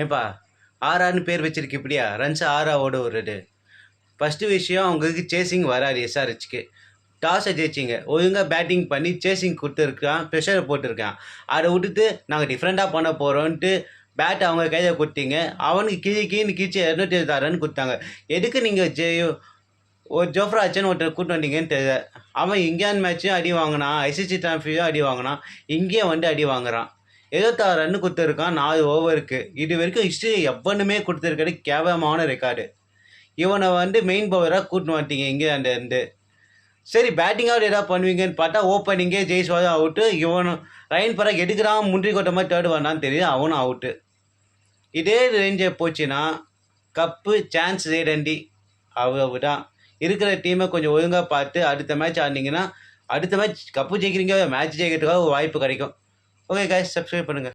ஏன்பா ஆறான்னு பேர் வச்சிருக்கு இப்படியா ரன்ஸ் ஆறா ஓட விடுறது. ஃபஸ்ட்டு விஷயம் அவங்களுக்கு சேசிங் வராது. எஸ்ஆர்ஹெச்க்கு டாஸை ஜெயிச்சிங்க, ஒழுங்காக பேட்டிங் பண்ணி சேசிங் கொடுத்துருக்கான், ப்ரெஷரை போட்டிருக்கான். அதை விட்டுட்டு நாங்கள் டிஃப்ரெண்ட்டாக பண்ண போகிறோன்ட்டு பேட்டை அவங்க கையில் கொடுத்தீங்க. அவனுக்கு கீழே கீழ்ச்சி 276 ரன் கொடுத்தாங்க. எதுக்கு நீங்கள் ஒரு ஜோஃப்ரா ஆச்சுன்னு ஒருத்தர் கூட்டு வந்தீங்கன்னு தெரியல. அவன் இந்தியன் மேட்ச்சும் அடி வாங்கினான், ஐசிசி டிராஃபியும் அடி வாங்கினான், இங்கேயும் வந்து அடி வாங்குறான். 76 ரன் கொடுத்துருக்கான் 4 ஓவருக்கு. இது வரைக்கும் ஹிஸ்ட்ரி எவ்வளவுமே கொடுத்துருக்கிறது கேவலமான ரெக்கார்டு. இவனை வந்து மெயின் பவராக கூட்டின்னு வந்துட்டீங்க இங்கிலாந்துலேருந்து. சரி பேட்டிங்காவது எதாவது பண்ணுவீங்கன்னு பார்த்தா ஓப்பனிங்கே ஜெய்ஸ்வாலும் அவுட்டு, இவனும் ரயன் பராக் எடுக்கிறான் முன்றி கொட்ட மாதிரி தேர்டு வந்தான்னு தெரியுது, அவனும் அவுட்டு. இதே ரேஞ்சை போச்சுன்னா கப்பு சான்ஸ் ரேடண்டி அவ்வளவுதான். இருக்கிற டீமை கொஞ்சம் ஒழுங்காக பார்த்து அடுத்த மேட்ச் ஆடினீங்கன்னா அடுத்த மேட்ச் கப்பு ஜெயிக்கிறீங்க, மேட்ச் ஜெயிக்கிறதுக்காக ஒரு வாய்ப்பு கிடைக்கும். ஓகே கைஸ், சப்ஸ்கிரைப் பண்ணுங்கள்.